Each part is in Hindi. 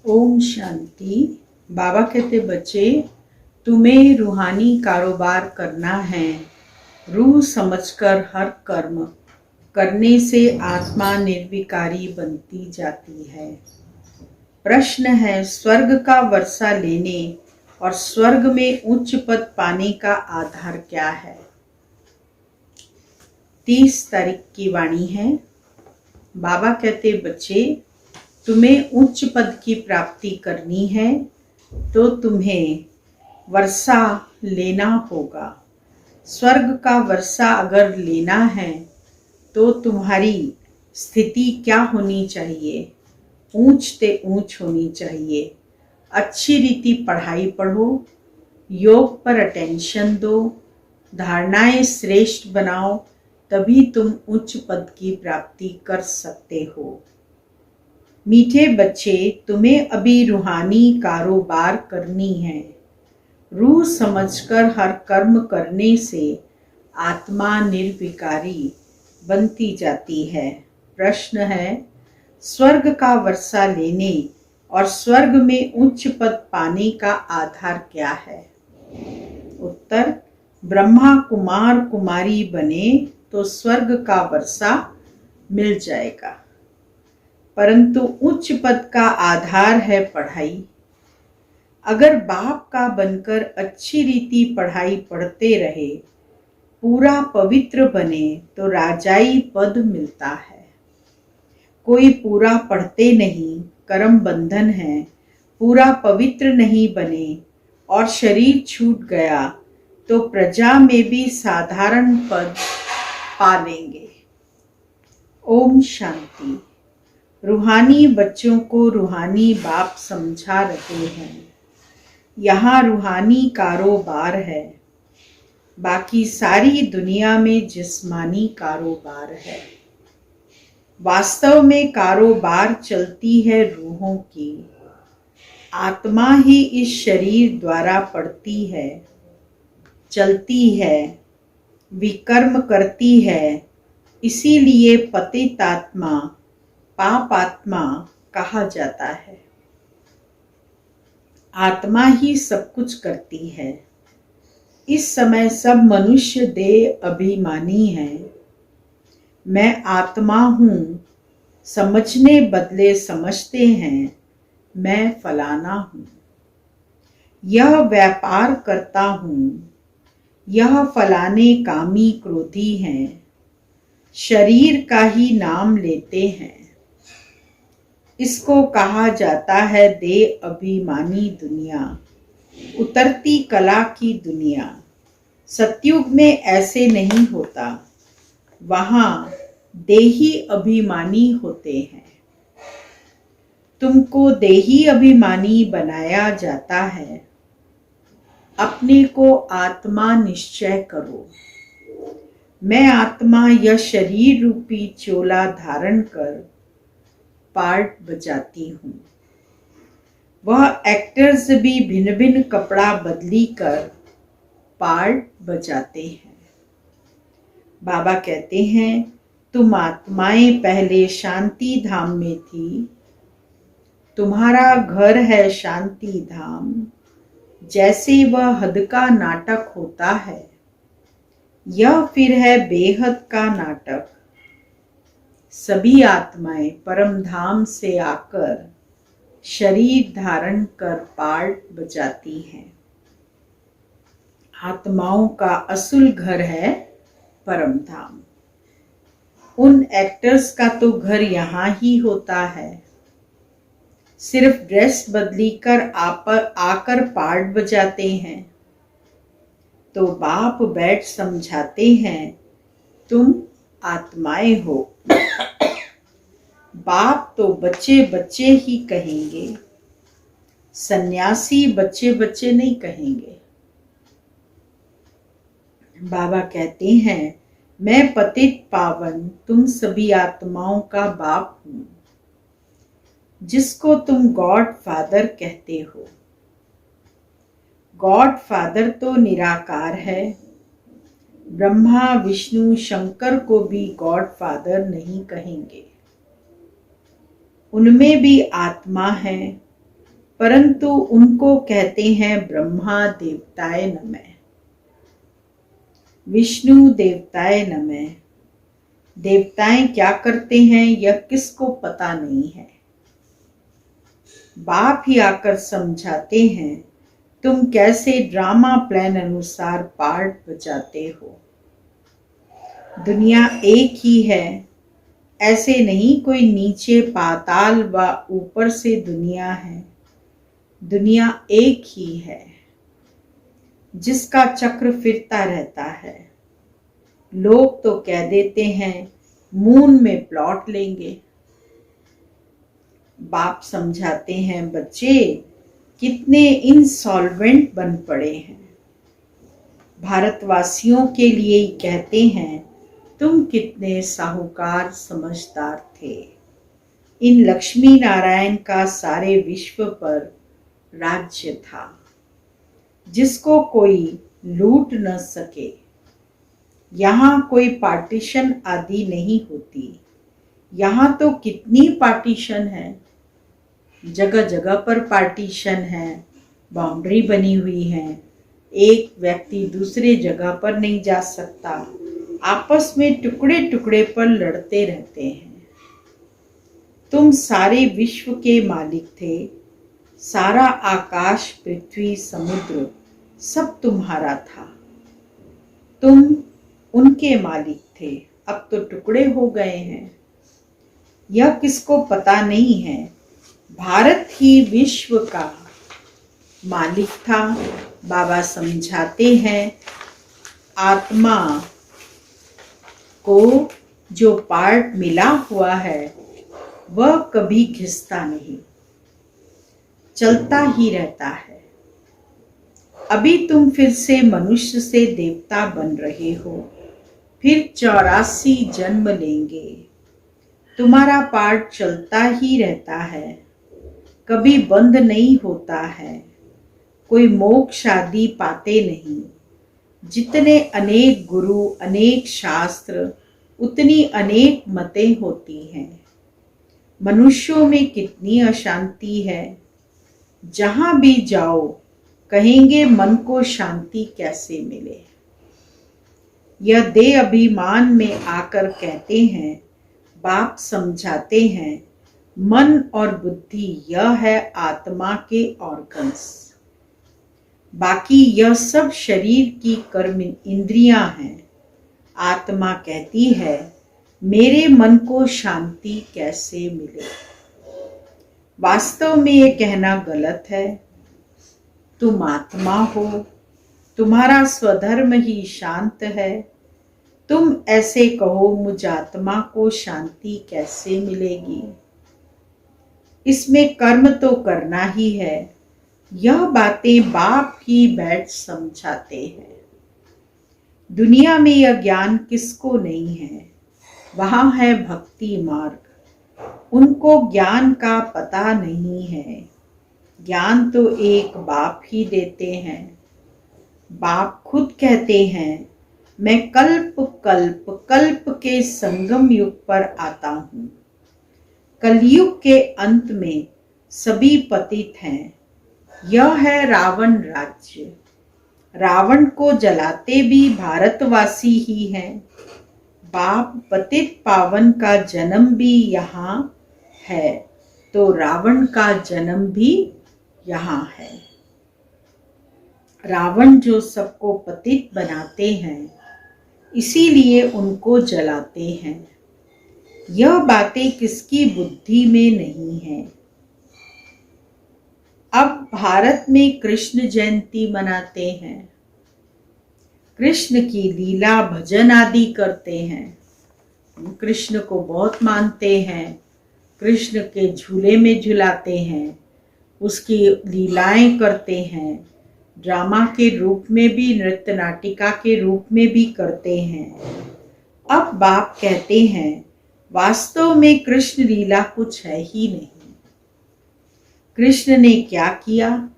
ओम शांति। बाबा कहते बच्चे, तुम्हें रूहानी कारोबार करना है। रूह समझकर हर कर्म करने से आत्मा निर्विकारी बनती जाती है। प्रश्न है, स्वर्ग का वर्षा लेने और स्वर्ग में उच्च पद पाने का आधार क्या है? 30 तारीख की वाणी है। बाबा कहते बच्चे, तुम्हें उच्च पद की प्राप्ति करनी है तो तुम्हें वर्षा लेना होगा। स्वर्ग का वर्षा अगर लेना है तो तुम्हारी स्थिति क्या होनी चाहिए? ऊंच से ऊंच होनी चाहिए। अच्छी रीति पढ़ाई पढ़ो, योग पर अटेंशन दो, धारणाएं श्रेष्ठ बनाओ, तभी तुम उच्च पद की प्राप्ति कर सकते हो। मीठे बच्चे, तुम्हें अभी रूहानी कारोबार करनी है। रूह समझकर हर कर्म करने से आत्मा निर्विकारी बनती जाती है। प्रश्न है, स्वर्ग का वर्षा लेने और स्वर्ग में उच्च पद पाने का आधार क्या है? उत्तर, ब्रह्मा कुमार कुमारी बने तो स्वर्ग का वर्षा मिल जाएगा, परंतु उच्च पद का आधार है पढ़ाई। अगर बाप का बनकर अच्छी रीति पढ़ाई पढ़ते रहे, पूरा पवित्र बने तो राजाई पद मिलता है। कोई पूरा पढ़ते नहीं, कर्म बंधन है, पूरा पवित्र नहीं बने और शरीर छूट गया तो प्रजा में भी साधारण पद पा लेंगे। ओम शांति। रूहानी बच्चों को रूहानी बाप समझा रहे हैं। यहाँ रूहानी कारोबार है, बाकी सारी दुनिया में जिस्मानी कारोबार है। वास्तव में कारोबार चलती है रूहों की। आत्मा ही इस शरीर द्वारा पढ़ती है, चलती है, विकर्म करती है। इसीलिए पतित आत्मा पाप आत्मा कहा जाता है। आत्मा ही सब कुछ करती है। इस समय सब मनुष्य देह अभिमानी हैं। मैं आत्मा हूँ समझने बदले समझते हैं मैं फलाना हूँ। यह व्यापार करता हूँ, यह फलाने कामी क्रोधी हैं। शरीर का ही नाम लेते हैं। इसको कहा जाता है देह अभिमानी दुनिया, उतरती कला की दुनिया। सतयुग में ऐसे नहीं होता, वहां देही अभिमानी होते हैं। तुमको देही अभिमानी बनाया जाता है। अपने को आत्मा निश्चय करो। मैं आत्मा यह शरीर रूपी चोला धारण कर पार्ट बजाती हूँ। वह एक्टर्स भी भिन्न भिन्न कपड़ा बदली कर पार्ट बजाते हैं। बाबा कहते हैं, तुम आत्माएं पहले शांति धाम में थी। तुम्हारा घर है शांति धाम। जैसे वह हद का नाटक होता है, यह फिर है बेहद का नाटक। सभी आत्माएं परम धाम से आकर शरीर धारण कर पार्ट बजाती हैं। आत्माओं का असुल घर है परम धाम। उन एक्टर्स का तो घर यहाँ ही होता है। सिर्फ ड्रेस बदली कर आकर पार्ट बजाते हैं। तो बाप बैठ समझाते हैं, तुम आत्माएं हो। बाप तो बच्चे बच्चे ही कहेंगे, सन्यासी बच्चे बच्चे नहीं कहेंगे। बाबा कहते हैं, मैं पतित पावन तुम सभी आत्माओं का बाप हूं, जिसको तुम गॉड फादर कहते हो। गॉड फादर तो निराकार है। ब्रह्मा विष्णु शंकर को भी गॉड फादर नहीं कहेंगे। उनमें भी आत्मा है, परंतु उनको कहते हैं ब्रह्मा देवताय नमः, विष्णु देवताय नमः। देवताएं क्या करते हैं यह किसको पता नहीं है। बाप ही आकर समझाते हैं, तुम कैसे ड्रामा प्लान अनुसार पार्ट बजाते हो। दुनिया एक ही है, ऐसे नहीं कोई नीचे पाताल व ऊपर से दुनिया है। दुनिया एक ही है जिसका चक्र फिरता रहता है। लोग तो कह देते हैं मून में प्लॉट लेंगे। बाप समझाते हैं, बच्चे कितने इंसॉल्वेंट बन पड़े हैं। भारतवासियों के लिए ही कहते हैं, तुम कितने साहूकार समझदार थे। इन लक्ष्मी नारायण का सारे विश्व पर राज्य था, जिसको कोई लूट न सके। यहाँ कोई पार्टीशन आदि नहीं होती। यहाँ तो कितनी पार्टीशन है, जगह जगह पर पार्टीशन है, बाउंड्री बनी हुई है। एक व्यक्ति दूसरे जगह पर नहीं जा सकता। आपस में टुकड़े टुकड़े पर लड़ते रहते हैं। तुम सारे विश्व के मालिक थे। सारा आकाश, पृथ्वी, समुद्र सब तुम्हारा था। तुम उनके मालिक थे, अब तो टुकड़े हो गए हैं। यह किसको पता नहीं है। भारत ही विश्व का मालिक था। बाबा समझाते हैं, आत्मा को जो पार्ट मिला हुआ है वह कभी घिसता नहीं, चलता ही रहता है। अभी तुम फिर से मनुष्य से देवता बन रहे हो, फिर 84 जन्म लेंगे। तुम्हारा पार्ट चलता ही रहता है, कभी बंद नहीं होता है। कोई मोक्ष आदि पाते नहीं। जितने अनेक गुरु, अनेक शास्त्र, उतनी अनेक मतें होती हैं। मनुष्यों में कितनी अशांति है। जहां भी जाओ कहेंगे मन को शांति कैसे मिले। यह देह अभिमान में आकर कहते हैं, बाप समझाते हैं, मन और बुद्धि यह है आत्मा के ऑर्गन्स। बाकी यह सब शरीर की कर्म इंद्रियां हैं। आत्मा कहती है, मेरे मन को शांति कैसे मिले। वास्तव में ये कहना गलत है। तुम आत्मा हो, तुम्हारा स्वधर्म ही शांत है। तुम ऐसे कहो, मुझ आत्मा को शांति कैसे मिलेगी। इसमें कर्म तो करना ही है। यह बातें बाप ही बैठ समझाते हैं। दुनिया में यह ज्ञान किसको नहीं है। वहां है भक्ति मार्ग। उनको ज्ञान का पता नहीं है। ज्ञान तो एक बाप ही देते हैं। बाप खुद कहते हैं, मैं कल्प कल्प कल्प के संगम युग पर आता हूं। कलयुग के अंत में सभी पतित हैं। यह है रावण राज्य। रावण को जलाते भी भारतवासी ही हैं। बाप पतित पावन का जन्म भी यहाँ है, तो रावण का जन्म भी यहाँ है। रावण जो सबको पतित बनाते हैं, इसीलिए उनको जलाते हैं। यह बातें किसकी बुद्धि में नहीं है। अब भारत में कृष्ण जयंती मनाते हैं। कृष्ण की लीला भजन आदि करते हैं। कृष्ण को बहुत मानते हैं। कृष्ण के झूले में झुलाते हैं। उसकी लीलाएं करते हैं। ड्रामा के रूप में भी, नृत्य नाटिका के रूप में भी करते हैं। अब बाप कहते हैं, वास्तव में कृष्ण लीला कुछ है ही नहीं। कृष्ण ने क्या किया?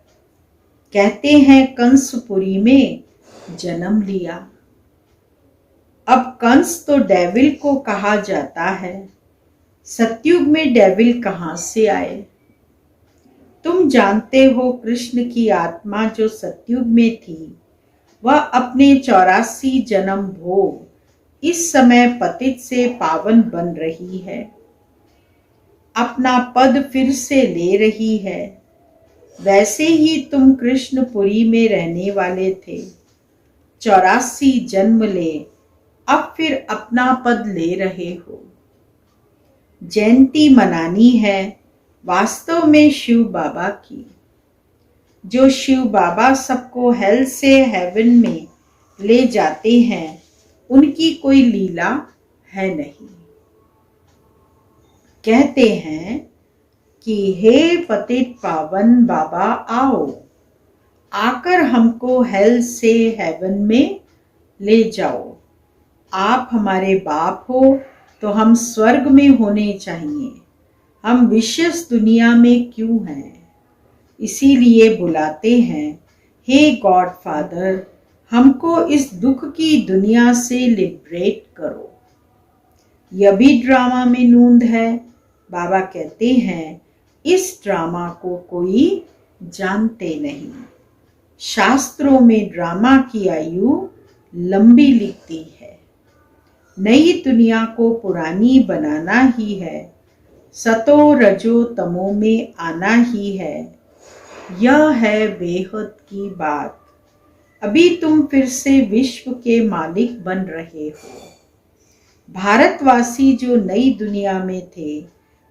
कहते हैं कंसपुरी में जन्म लिया। अब कंस तो डेविल को कहा जाता है। सतयुग में डेविल कहां से आए? तुम जानते हो कृष्ण की आत्मा जो सतयुग में थी, वह अपने 84 जन्म भोग इस समय पतित से पावन बन रही है, अपना पद फिर से ले रही है। वैसे ही तुम कृष्णपुरी में रहने वाले थे, 84 जन्म ले, अब फिर अपना पद ले रहे हो। जयंती मनानी है वास्तव में शिव बाबा की। जो शिव बाबा सबको हेल से हेवन में ले जाते हैं, उनकी कोई लीला है नहीं। कहते हैं कि हे पतित पावन बाबा आओ, आकर हमको हेल से हेवन में ले जाओ। आप हमारे बाप हो तो हम स्वर्ग में होने चाहिए, हम विशेष दुनिया में क्यों हैं? इसीलिए बुलाते हैं, हे गॉड फादर, हमको इस दुख की दुनिया से लिबरेट करो। यह भी ड्रामा में नूंद है। बाबा कहते हैं, इस ड्रामा को कोई जानते नहीं। शास्त्रों में ड्रामा की आयु लंबी लिखती है। नई दुनिया को पुरानी बनाना ही है, सतो रजो तमो में आना ही है। यह है बेहद की बात। अभी तुम फिर से विश्व के मालिक बन रहे हो। भारतवासी जो नई दुनिया में थे,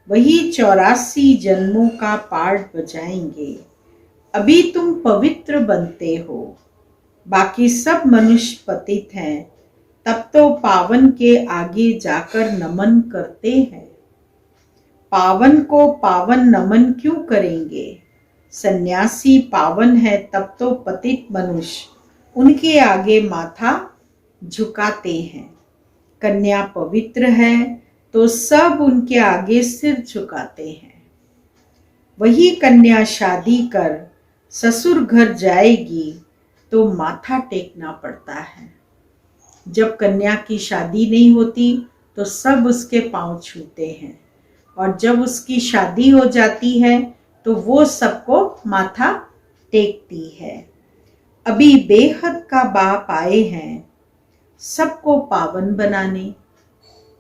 वही 84 जन्मों का पार्ट बजाएंगे। अभी तुम पवित्र बनते हो, बाकी सब मनुष्य पतित हैं, तब तो पावन के आगे जाकर नमन करते हैं। पावन को पावन नमन क्यों करेंगे? सन्यासी पावन है, तब तो पतित मनुष्य उनके आगे माथा झुकाते हैं। कन्या पवित्र है तो सब उनके आगे सिर झुकाते हैं। वही कन्या शादी कर ससुर घर जाएगी तो माथा टेकना पड़ता है। जब कन्या की शादी नहीं होती तो सब उसके पांव छूते हैं, और जब उसकी शादी हो जाती है तो वो सबको माथा टेकती है। अभी बेहद का बाप आए हैं सबको पावन बनाने।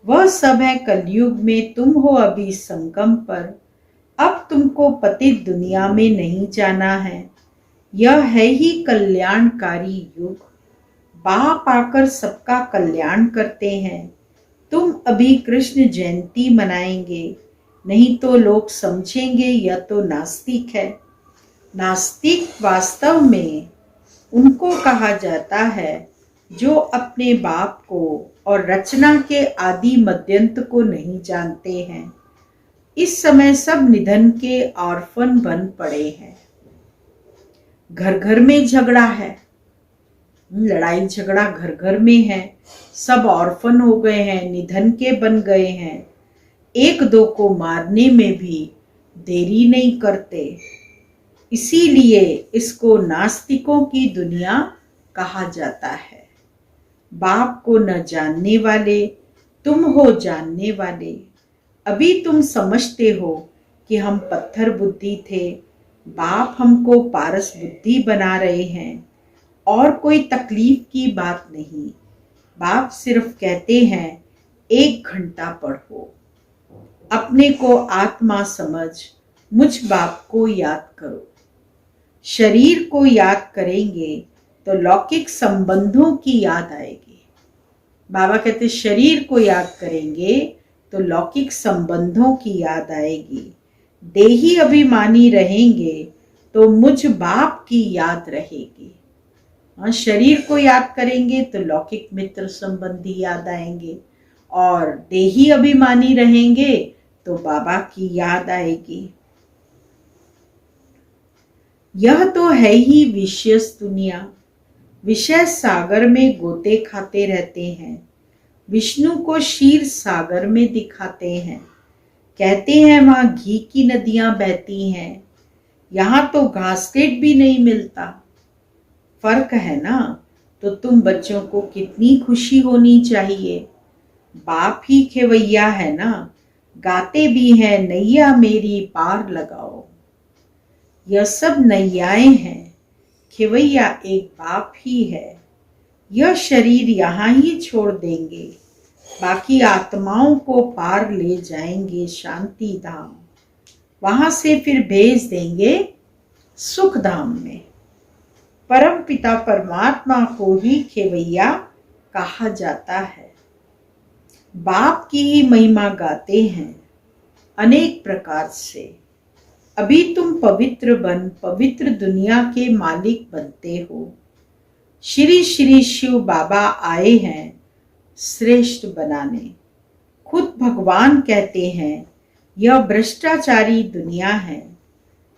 वह सब है कलयुग में, तुम हो अभी संगम पर। अब तुमको पतित दुनिया में नहीं जाना है। यह है ही कल्याणकारी युग। बाप आकर सबका कल्याण करते हैं। तुम अभी कृष्ण जयंती मनाएंगे, नहीं तो लोग समझेंगे यह तो नास्तिक है। नास्तिक वास्तव में उनको कहा जाता है जो अपने बाप को और रचना के आदि मध्यंत को नहीं जानते हैं। इस समय सब निधन के ऑर्फन बन पड़े हैं। घर घर में झगड़ा है, लड़ाई झगड़ा घर घर में है। सब ऑर्फन हो गए हैं, निधन के बन गए हैं। एक दो को मारने में भी देरी नहीं करते। इसीलिए इसको नास्तिकों की दुनिया कहा जाता है। बाप को न जानने वाले तुम हो जानने वाले। अभी तुम समझते हो कि हम पत्थर बुद्धि थे, बाप हमको पारस बुद्धि बना रहे हैं, और कोई तकलीफ की बात नहीं। बाप सिर्फ कहते हैं 1 घंटा पढ़ो, अपने को आत्मा समझ, मुझ बाप को याद करो। शरीर को याद करेंगे तो लौकिक संबंधों की याद आएगी। बाबा कहते शरीर को याद करेंगे तो लौकिक संबंधों की याद आएगी। देही अभिमानी रहेंगे तो मुझ बाप की याद रहेगी। शरीर को याद करेंगे तो लौकिक मित्र संबंधी याद आएंगे, और देही अभिमानी रहेंगे तो बाबा की याद आएगी। यह तो है ही विशेष दुनिया। विषय सागर में गोते खाते रहते हैं। विष्णु को क्षीर सागर में दिखाते हैं। कहते हैं वहां घी की नदियां बहती हैं, यहां तो घासलेट भी नहीं मिलता। फर्क है ना? तो तुम बच्चों को कितनी खुशी होनी चाहिए। बाप ही खेवैया है ना, गाते भी हैं नैया मेरी पार लगाओ। यह सब नैयाएं हैं, खेवैया एक बाप ही है। यह शरीर यहाँ ही छोड़ देंगे, बाकी आत्माओं को पार ले जाएंगे शांति धाम, वहां से फिर भेज देंगे सुख धाम में। परम पिता परमात्मा को ही खेवैया कहा जाता है। बाप की ही महिमा गाते हैं अनेक प्रकार से। अभी तुम पवित्र बन पवित्र दुनिया के मालिक बनते हो। श्री श्री शिव बाबा आए हैं श्रेष्ठ बनाने। खुद भगवान कहते हैं यह भ्रष्टाचारी दुनिया है।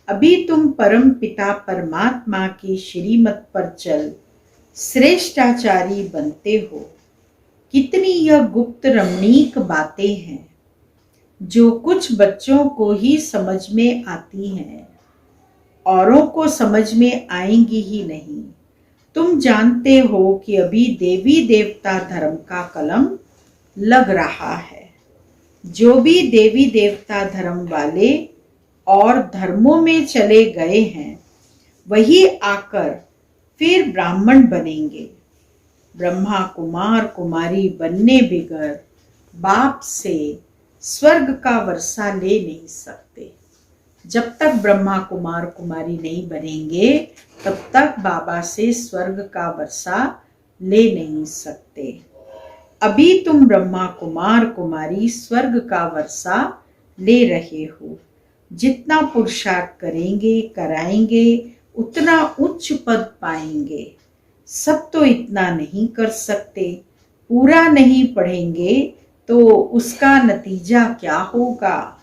अभी तुम परम पिता परमात्मा की श्रीमत पर चल श्रेष्ठाचारी बनते हो। कितनी यह गुप्त रमणीक बातें हैं जो कुछ बच्चों को ही समझ में आती हैं, औरों को समझ में आएंगी ही नहीं। तुम जानते हो कि अभी देवी देवता धर्म का कलम लग रहा है। जो भी देवी देवता धर्म वाले और धर्मों में चले गए हैं वही आकर फिर ब्राह्मण बनेंगे। ब्रह्मा कुमार कुमारी बनने बिगर बाप से स्वर्ग का वर्षा ले नहीं सकते। जब तक ब्रह्मा कुमार कुमारी नहीं बनेंगे तब तक बाबा से स्वर्ग का वर्षा ले नहीं सकते। अभी तुम ब्रह्मा कुमार कुमारी स्वर्ग का वर्षा ले रहे हो। जितना पुरुषार्थ करेंगे कराएंगे उतना उच्च पद पाएंगे। सब तो इतना नहीं कर सकते। पूरा नहीं पढ़ेंगे तो उसका नतीजा क्या होगा?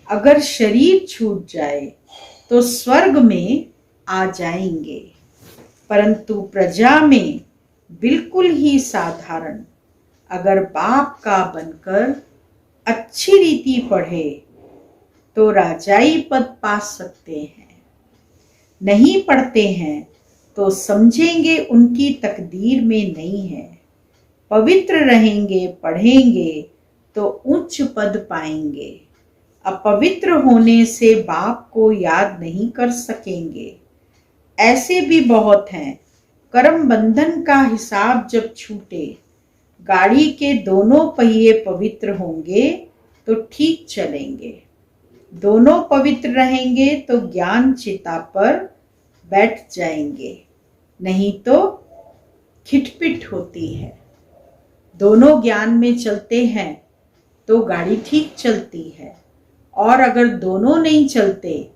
अगर शरीर छूट जाए तो स्वर्ग में आ जाएंगे, परंतु प्रजा में बिल्कुल ही साधारण अगर बाप का बनकर अच्छी रीति पढ़े तो राजाई पद पा सकते हैं। नहीं पढ़ते हैं तो समझेंगे उनकी तकदीर में नहीं है। पवित्र रहेंगे पढ़ेंगे तो उच्च पद पाएंगे। अपवित्र होने से बाप को याद नहीं कर सकेंगे। ऐसे भी बहुत हैं। कर्म बंधन का हिसाब जब छूटे, गाड़ी के दोनों पहिए पवित्र होंगे तो ठीक चलेंगे। दोनों पवित्र रहेंगे तो ज्ञान चिता पर बैठ जाएंगे, नहीं तो खिटपिट होती है। दोनों ज्ञान में चलते हैं तो गाड़ी ठीक चलती है, और अगर दोनों नहीं चलते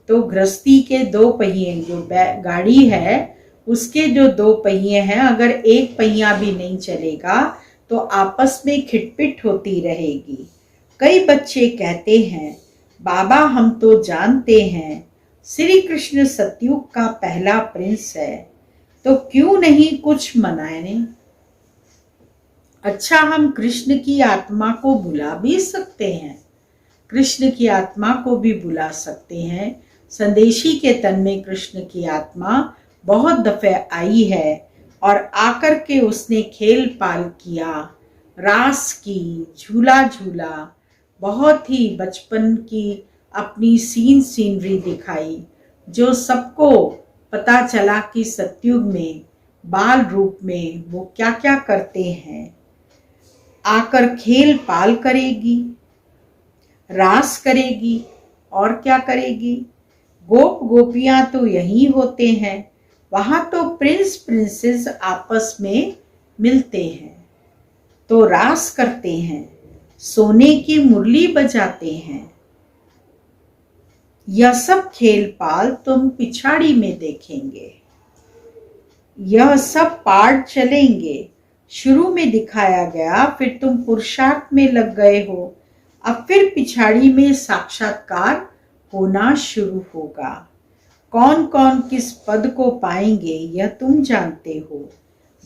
तो गृहस्थी के दो पहिए, जो गाड़ी है उसके जो दो पहिए हैं, अगर एक पहिया भी नहीं चलेगा तो आपस में खिटपिट होती रहेगी। कई बच्चे कहते हैं बाबा हम तो जानते हैं श्री कृष्ण सतयुग का पहला प्रिंस है, तो क्यों नहीं कुछ मनाने? अच्छा, हम कृष्ण की आत्मा को बुला भी सकते हैं। कृष्ण की आत्मा को भी बुला सकते हैं। संदेशी के तन में कृष्ण की आत्मा बहुत दफे आई है और आकर के उसने खेल पाल किया, रास की, झूला झूला, बहुत ही बचपन की अपनी सीनरी दिखाई, जो सबको पता चला कि सतयुग में बाल रूप में वो क्या क्या करते हैं। आकर खेल पाल करेगी, रास करेगी और क्या करेगी। गोप गोपियां तो यही होते हैं, वहां तो प्रिंस प्रिंसेस आपस में मिलते हैं तो रास करते हैं, सोने की मुरली बजाते हैं। यह सब खेल पाल तुम पिछाड़ी में देखेंगे। यह सब पार्ट चलेंगे। शुरू में दिखाया गया, फिर तुम पुरुषार्थ में लग गए हो, अब फिर पिछाड़ी में साक्षात्कार होना शुरू होगा। कौन कौन किस पद को पाएंगे यह तुम जानते हो।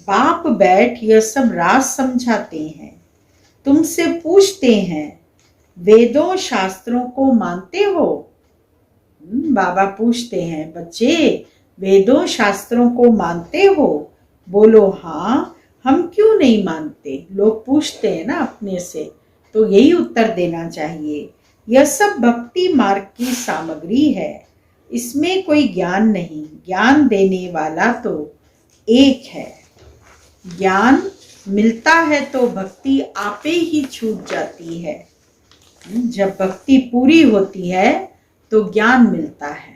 बाप बैठ यह सब राज समझाते हैं, तुमसे पूछते हैं वेदों शास्त्रों को मानते हो? बाबा पूछते हैं बच्चे वेदों शास्त्रों को मानते हो? बोलो हाँ, हम क्यों नहीं मानते। लोग पूछते हैं ना अपने से, तो यही उत्तर देना चाहिए। यह सब भक्ति मार्ग की सामग्री है। इसमें कोई ज्ञान नहीं, ज्ञान देने वाला तो एक है। ज्ञान मिलता है तो भक्ति आपे ही छूट जाती है। जब भक्ति पूरी होती है तो ज्ञान मिलता है।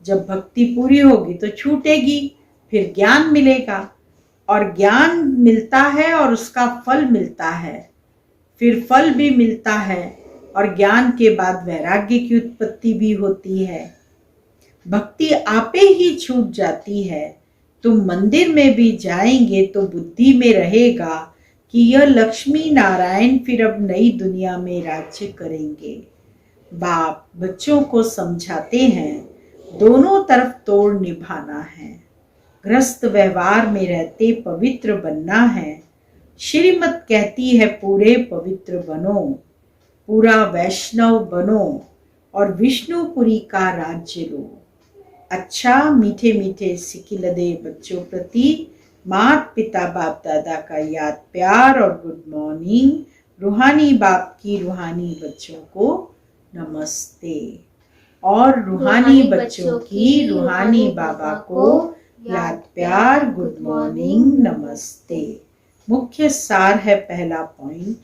जब भक्ति पूरी होगी तो छूटेगी, फिर ज्ञान मिलेगा, और ज्ञान मिलता है और उसका फल मिलता है, फिर फल भी मिलता है, और ज्ञान के बाद वैराग्य की उत्पत्ति भी होती है। भक्ति आपे ही छूट जाती है। तुम मंदिर में भी जाएंगे तो बुद्धि में रहेगा कि यह लक्ष्मी नारायण फिर अब नई दुनिया में राज्य करेंगे। बाप बच्चों को समझाते हैं, दोनों तरफ तोड़ निभाना है। गृहस्थ व्यवहार में रहते पवित्र बनना है। श्रीमत कहती है पूरे पवित्र बनो, पूरा वैष्णव बनो और विष्णुपुरी का राज्य लो। अच्छा मीठे मीठे सिकिलदे बच्चों प्रति माता पिता बाप दादा का याद प्यार और गुड मॉर्निंग। रूहानी बाप की रूहानी बच्चों को नमस्ते, और रूहानी बच्चों की रूहानी बाबा को याद प्यार गुड मॉर्निंग नमस्ते। मुख्य सार है पहला पॉइंट,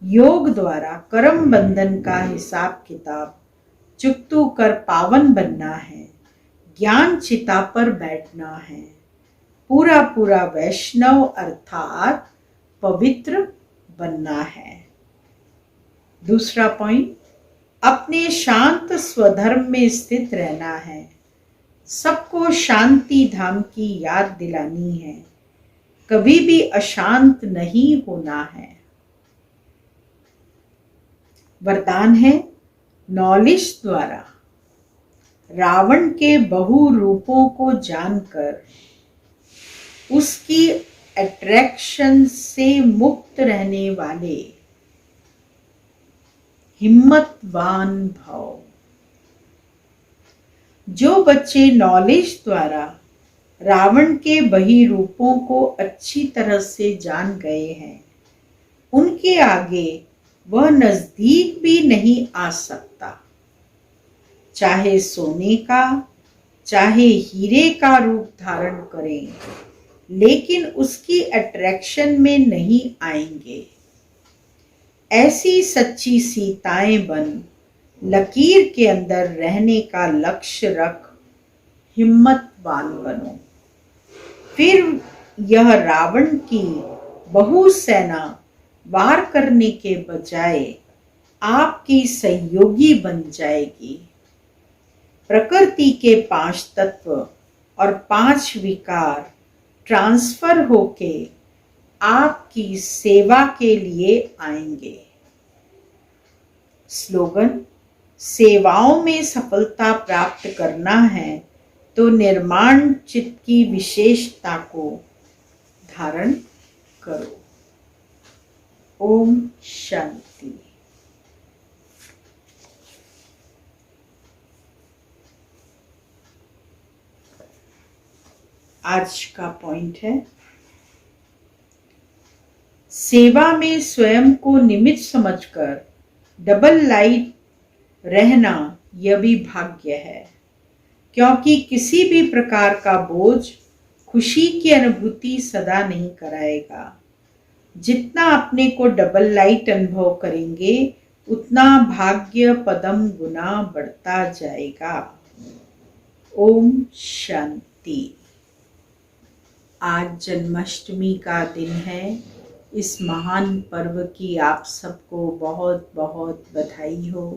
योग द्वारा कर्म बंधन का हिसाब किताब चुकतू कर पावन बनना है। ज्ञान चिता पर बैठना है। पूरा पूरा वैष्णव अर्थात पवित्र बनना है। दूसरा पॉइंट, अपने शांत स्वधर्म में स्थित रहना है। सबको शांति धाम की याद दिलानी है। कभी भी अशांत नहीं होना है। वरदान है, नॉलेज द्वारा रावण के बहु रूपों को जानकर उसकी अट्रैक्शन से मुक्त रहने वाले हिम्मतवान भाव। जो बच्चे नॉलेज द्वारा रावण के बही रूपों को अच्छी तरह से जान गए हैं, उनके आगे वह नजदीक भी नहीं आ सकता। चाहे सोने का चाहे हीरे का रूप धारण करें, लेकिन उसकी अट्रैक्शन में नहीं आएंगे। ऐसी सच्ची सीताएं बन लकीर के अंदर रहने का लक्ष्य रख हिम्मतवान बनो। फिर यह रावण की बहु सेना वार करने के बजाय आपकी सहयोगी बन जाएगी। प्रकृति के 5 तत्व और 5 विकार ट्रांसफर होके आपकी सेवा के लिए आएंगे। स्लोगन, सेवाओं में सफलता प्राप्त करना है तो निर्माण चित्त की विशेषता को धारण करो। ओम शांति। आज का पॉइंट है, सेवा में स्वयं को निमित्त समझकर डबल लाइट रहना यह भी भाग्य है, क्योंकि किसी भी प्रकार का बोझ खुशी की अनुभूति सदा नहीं कराएगा। जितना अपने को डबल लाइट अनुभव करेंगे उतना भाग्य पदम गुना बढ़ता जाएगा। ओम शांति। आज जन्माष्टमी का दिन है। इस महान पर्व की आप सबको बहुत बहुत बधाई हो,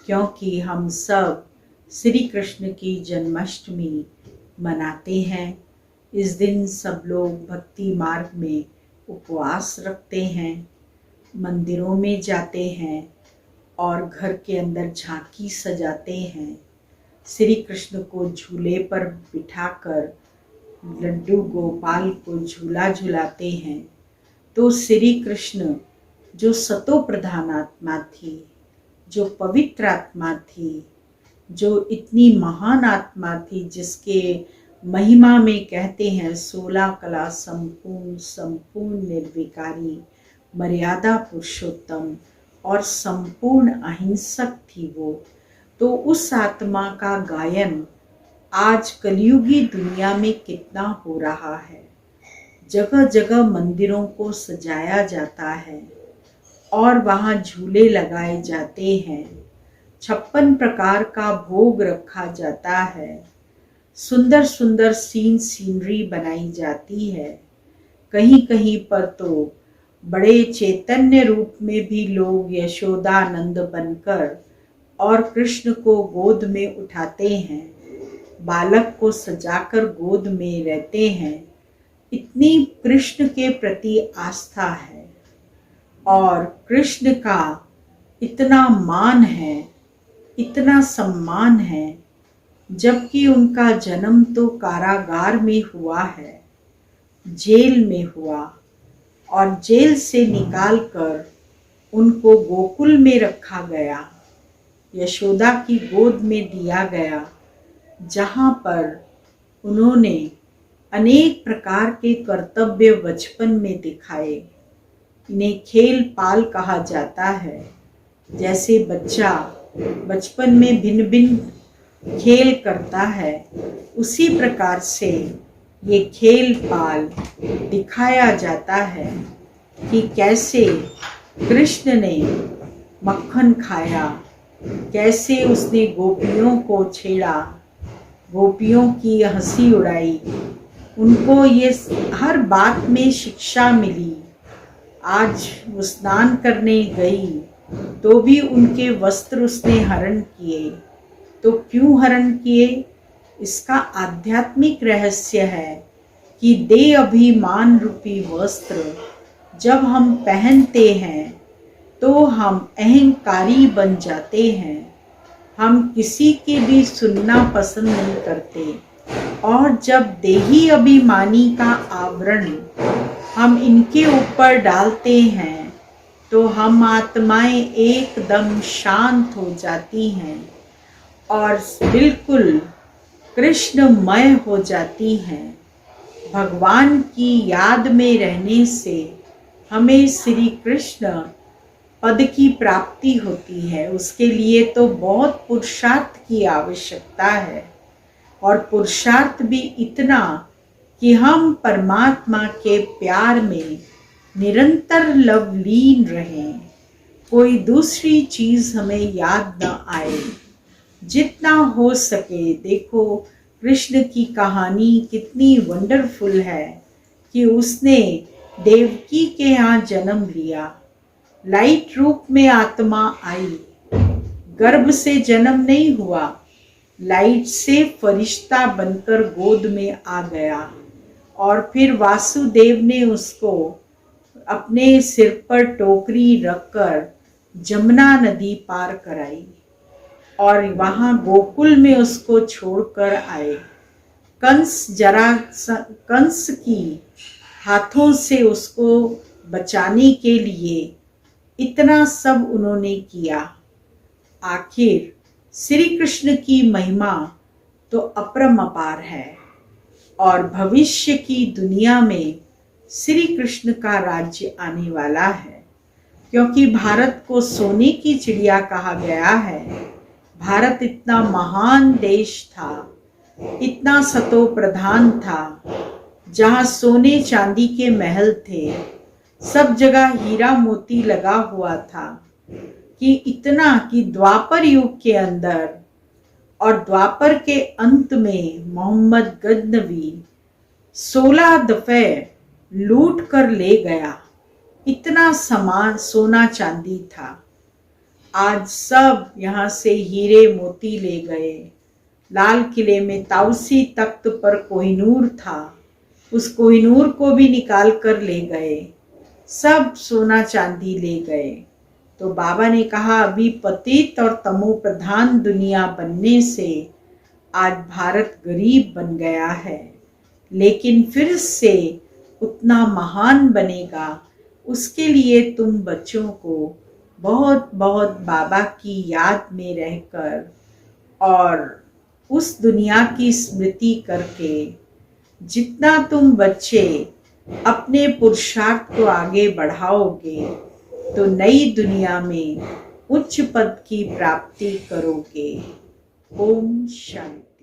क्योंकि हम सब श्री कृष्ण की जन्माष्टमी मनाते हैं। इस दिन सब लोग भक्ति मार्ग में उपवास रखते हैं, मंदिरों में जाते हैं और घर के अंदर झांकी सजाते हैं। श्री कृष्ण को झूले पर बिठाकर लड्डू गोपाल को झूला झुलाते हैं। तो श्री कृष्ण जो सतो प्रधान आत्मा थी, जो पवित्र आत्मा थी, जो इतनी महान आत्मा थी, जिसके महिमा में कहते हैं 16 कला संपूर्ण, संपूर्ण निर्विकारी, मर्यादा पुरुषोत्तम और संपूर्ण अहिंसक थी तो उस आत्मा का गायन आज कलयुगी दुनिया में कितना हो रहा है। जगह जगह मंदिरों को सजाया जाता है और वहाँ झूले लगाए जाते हैं, 56 प्रकार का भोग रखा जाता है, सुंदर सुंदर सीनरी बनाई जाती है। कहीं कहीं पर तो बड़े चैतन्य रूप में भी लोग यशोदानंद बनकर और कृष्ण को गोद में उठाते हैं, बालक को सजाकर गोद में रहते हैं। इतनी कृष्ण के प्रति आस्था है और कृष्ण का इतना मान है, इतना सम्मान है, जबकि उनका जन्म तो कारागार में हुआ है, जेल में हुआ और जेल से निकालकर उनको गोकुल में रखा गया, यशोदा की गोद में दिया गया, जहाँ पर उन्होंने अनेक प्रकार के कर्तव्य बचपन में दिखाए। इन्हें खेल पाल कहा जाता है। जैसे बच्चा बचपन में भिन्न भिन्न खेल करता है, उसी प्रकार से ये खेल पाल दिखाया जाता है कि कैसे कृष्ण ने मक्खन खाया, कैसे उसने गोपियों को छेड़ा, गोपियों की हंसी उड़ाई, उनको ये हर बात में शिक्षा मिली। आज वो स्नान करने गई तो भी उनके वस्त्र उसने हरण किए। तो क्यों हरण किए? इसका आध्यात्मिक रहस्य है कि देह अभिमान रूपी वस्त्र जब हम पहनते हैं तो हम अहंकारी बन जाते हैं। हम किसी की भी सुनना पसंद नहीं करते और जब देही अभिमानी का आवरण हम इनके ऊपर डालते हैं तो हम आत्माएं एकदम शांत हो जाती हैं और बिल्कुल कृष्णमय हो जाती हैं। भगवान की याद में रहने से हमें श्री कृष्ण पद की प्राप्ति होती है। उसके लिए तो बहुत पुरुषार्थ की आवश्यकता है और पुरुषार्थ भी इतना कि हम परमात्मा के प्यार में निरंतर लवलीन रहें, कोई दूसरी चीज़ हमें याद न आए। जितना हो सके, देखो कृष्ण की कहानी कितनी वंडरफुल है कि उसने देवकी के यहाँ जन्म लिया, लाइट रूप में आत्मा आई, गर्भ से जन्म नहीं हुआ, लाइट से फरिश्ता बनकर गोद में आ गया और फिर वासुदेव ने उसको अपने सिर पर टोकरी रखकर जमुना नदी पार कराई और वहाँ गोकुल में उसको छोड़कर आए। कंस की हाथों से उसको बचाने के लिए इतना सब उन्होंने किया। आखिर श्री कृष्ण की महिमा तो अपरंपार है और भविष्य की दुनिया में श्री कृष्ण का राज्य आने वाला है, क्योंकि भारत को सोने की चिड़िया कहा गया है। भारत इतना महान देश था, इतना सतो प्रधान था, जहाँ सोने चांदी के महल थे, सब जगह हीरा मोती लगा हुआ था, कि इतना कि द्वापर युग के अंदर और द्वापर के अंत में मोहम्मद गजनवी 16 दफे लूट कर ले गया। इतना सामान सोना चांदी था। आज सब यहाँ से हीरे मोती ले गए। लाल किले में ताउसी तख्त पर कोहिनूर था, उस कोहिनूर को भी निकाल कर ले गए। सब सोना चांदी ले गए। तो बाबा ने कहा, अभी पतित और तमो प्रधान दुनिया बनने से आज भारत गरीब बन गया है, लेकिन फिर से उतना महान बनेगा। उसके लिए तुम बच्चों को बहुत बहुत बाबा की याद में रहकर और उस दुनिया की स्मृति करके, जितना तुम बच्चे अपने पुरुषार्थ को आगे बढ़ाओगे तो नई दुनिया में उच्च पद की प्राप्ति करोगे। ओम शांति।